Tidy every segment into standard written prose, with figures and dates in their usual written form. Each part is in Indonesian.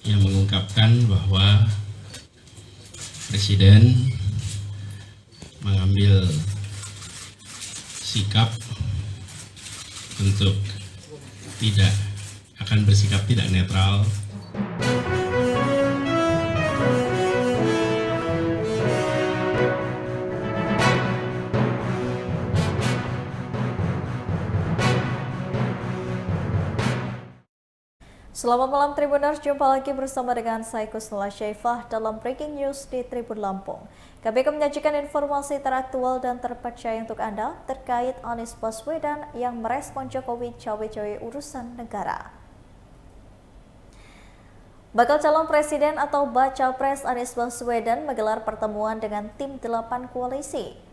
yang mengungkapkan bahwa Presiden mengambil sikap untuk tidak akan bersikap tidak netral. Selamat malam Tribuners, jumpa lagi bersama dengan saya Kusnula Syaifah dalam Breaking News di Tribun Lampung. Kami akan menyajikan informasi teraktual dan terpercaya untuk Anda terkait Anies Baswedan yang merespon Jokowi cawe-cawe urusan negara. Bakal calon presiden atau Baca Pres Anies Baswedan menggelar pertemuan dengan tim 8 koalisi.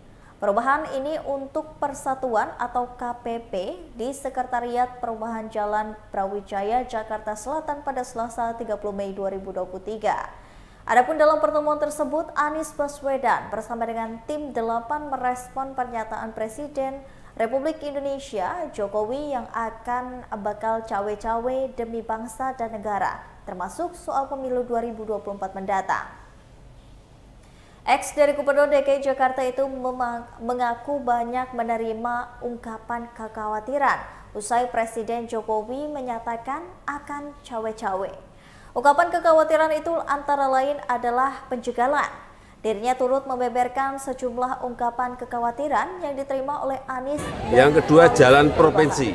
Perubahan ini untuk Persatuan atau KPP di Sekretariat Perubahan Jalan Brawijaya, Jakarta Selatan pada Selasa 30 Mei 2023. Adapun dalam pertemuan tersebut, Anies Baswedan bersama dengan tim 8 merespon pernyataan Presiden Republik Indonesia Jokowi yang akan bakal cawe-cawe demi bangsa dan negara, termasuk soal pemilu 2024 mendatang. Ex dari Gubernur DKI Jakarta itu mengaku banyak menerima ungkapan kekhawatiran usai Presiden Jokowi menyatakan akan cawe-cawe. Ungkapan kekhawatiran itu antara lain adalah penjegalan. Dirinya turut membeberkan sejumlah ungkapan kekhawatiran yang diterima oleh Anies. Yang kedua, jalan provinsi.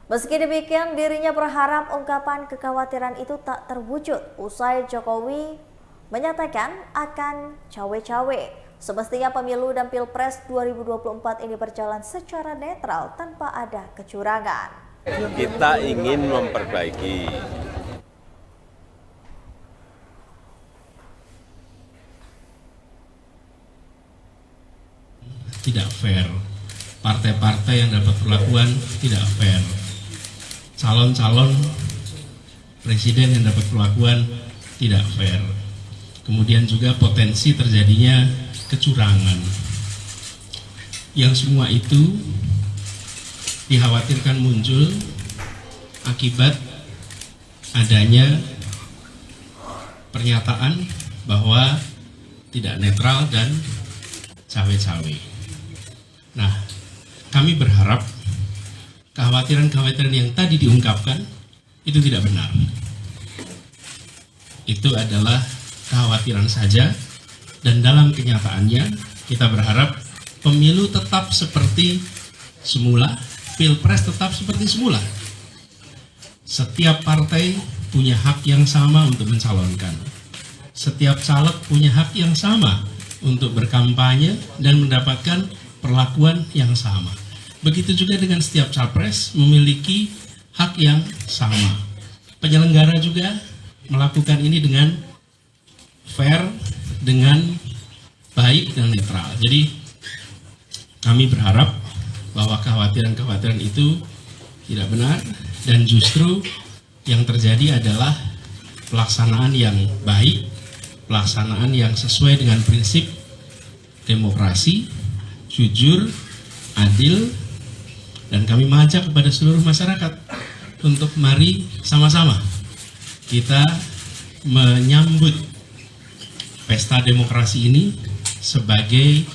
Meski demikian, dirinya berharap ungkapan kekhawatiran itu tak terwujud usai Jokowi menyatakan akan cawe-cawe. Semestinya pemilu dan Pilpres 2024 ini berjalan secara netral tanpa ada kecurangan. Kita ingin memperbaiki Tidak fair. Partai-partai yang dapat perlakuan tidak fair. Calon-calon presiden yang dapat perlakuan tidak fair. Kemudian juga potensi terjadinya kecurangan. Yang semua itu dikhawatirkan muncul akibat adanya pernyataan bahwa tidak netral dan cawe-cawe. Nah, kami berharap kekhawatiran-kekhawatiran yang tadi diungkapkan itu tidak benar. Itu adalah kekhawatiran saja, dan dalam kenyataannya kita berharap pemilu tetap seperti semula, Pilpres tetap seperti semula. Setiap partai punya hak yang sama untuk mencalonkan. Setiap caleg punya hak yang sama untuk berkampanye dan mendapatkan perlakuan yang sama. Begitu juga dengan setiap capres memiliki hak yang sama. Penyelenggara juga melakukan ini dengan fair, dengan baik dan netral. Jadi kami berharap bahwa kekhawatiran-kekhawatiran itu tidak benar, dan justru yang terjadi adalah pelaksanaan yang baik, pelaksanaan yang sesuai dengan prinsip demokrasi, jujur, adil. Dan kami mengajak kepada seluruh masyarakat untuk mari sama-sama kita menyambut pesta demokrasi ini sebagai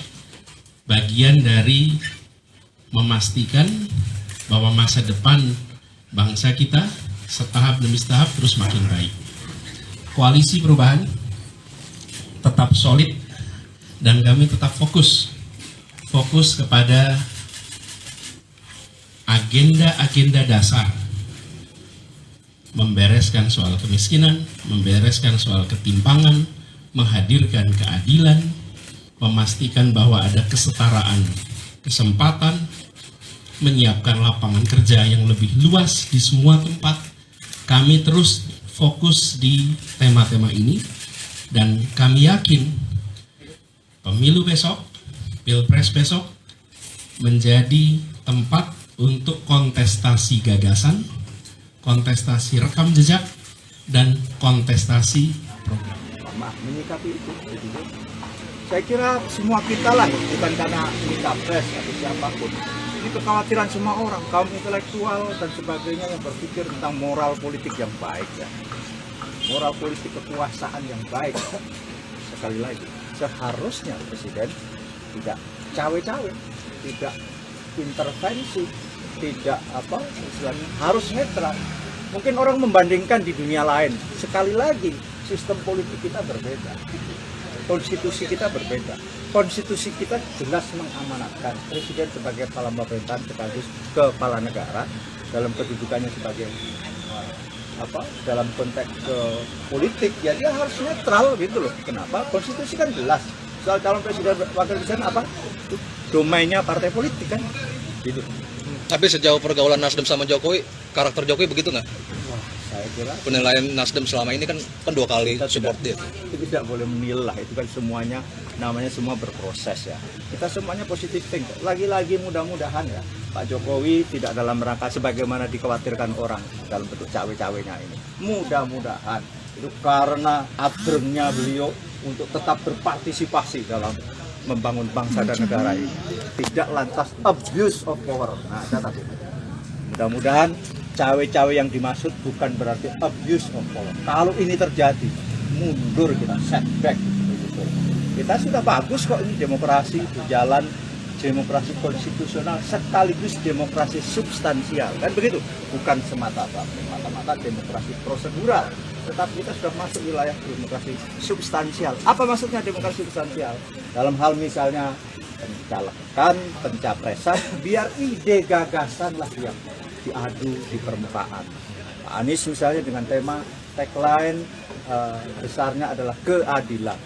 bagian dari memastikan bahwa masa depan bangsa kita setahap demi setahap terus makin baik. Koalisi perubahan tetap solid dan kami tetap fokus kepada agenda-agenda dasar, membereskan soal kemiskinan, membereskan soal ketimpangan, menghadirkan keadilan, memastikan bahwa ada kesetaraan kesempatan, menyiapkan lapangan kerja yang lebih luas di semua tempat. Kami terus fokus di tema-tema ini, dan kami yakin pemilu besok, Pilpres besok menjadi tempat untuk kontestasi gagasan, kontestasi rekam jejak, dan kontestasi program. Menyikapi itu, saya kira semua kita lah, bukan karena ini capres atau siapapun. Ini menjadi kekhawatiran semua orang, kaum intelektual dan sebagainya yang berpikir tentang moral politik yang baik ya. Moral politik kekuasaan yang baik. Sekali lagi, seharusnya presiden tidak cawe-cawe, tidak intervensi, tidak istilahnya harus netral. Mungkin orang membandingkan di dunia lain. Sekali lagi, sistem politik kita berbeda. Konstitusi kita berbeda. Konstitusi kita jelas mengamanatkan presiden sebagai kepala pemerintahan sekaligus kepala negara dalam kedudukannya sebagai dalam konteks politik ya dia harus netral gitu loh. Kenapa? Konstitusi kan jelas. Soal calon presiden wakil presiden domainnya partai politik kan. Gitu. Tapi sejauh pergaulan Nasdem sama Jokowi, karakter Jokowi begitu nggak? Wah, saya kira Penilaian Nasdem selama ini kan 2 kali support dia. tidak boleh menilai, itu kan semuanya namanya semua berproses ya. Kita semuanya positif think. Lagi-lagi mudah-mudahan ya Pak Jokowi tidak dalam rangka sebagaimana dikhawatirkan orang dalam bentuk cawe-cawenya ini. Mudah-mudahan itu karena adrengnya beliau untuk tetap berpartisipasi dalam membangun bangsa dan negara ini, tidak lantas abuse of power. Nah, catat itu. Mudah-mudahan cawe-cawe yang dimaksud bukan berarti abuse of power. Kalau ini terjadi, mundur kita, setback. Kita sudah bagus kok ini demokrasi berjalan, demokrasi konstitusional sekaligus demokrasi substansial, kan begitu? Bukan semata-mata demokrasi prosedural, tetapi kita sudah masuk wilayah demokrasi substansial. Apa maksudnya demokrasi substansial? Dalam hal misalnya pencalekan, pencapresan, biar ide gagasan lah yang diadu di permukaan. Pak Anies misalnya dengan tema tagline besarnya adalah keadilan.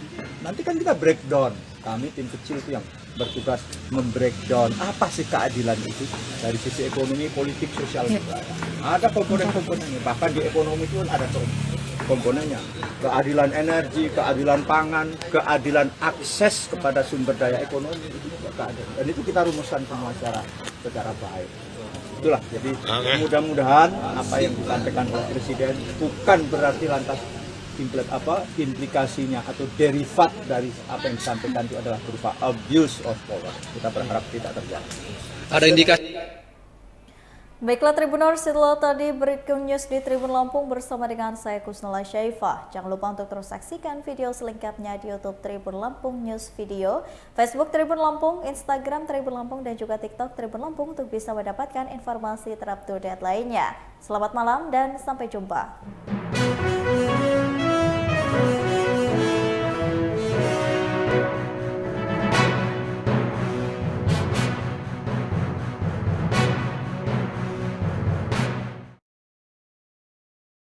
Nanti kan kita breakdown. Kami tim kecil itu yang bertugas membreakdown apa sih keadilan itu dari sisi ekonomi, politik, sosial juga. Ada komponen-komponennya. Bahkan di ekonomi itu ada komponennya. Keadilan energi, keadilan pangan, keadilan akses kepada sumber daya ekonomi itu juga keadilan. Dan itu kita rumuskan semua secara baik. Itulah. Jadi mudah-mudahan apa yang disampaikan oleh Presiden bukan berarti lantas implikasinya atau derivat dari apa yang disampaikan itu adalah berupa abuse of power. Kita berharap tidak terjadi. Ada indikasi? Baiklah Tribuners, itulah tadi Breaking News di Tribun Lampung bersama dengan saya Kusnala Syaifah. Jangan lupa untuk terus saksikan video selengkapnya di YouTube Tribun Lampung News Video, Facebook Tribun Lampung, Instagram Tribun Lampung, dan juga TikTok Tribun Lampung untuk bisa mendapatkan informasi terupdate lainnya. Selamat malam dan sampai jumpa.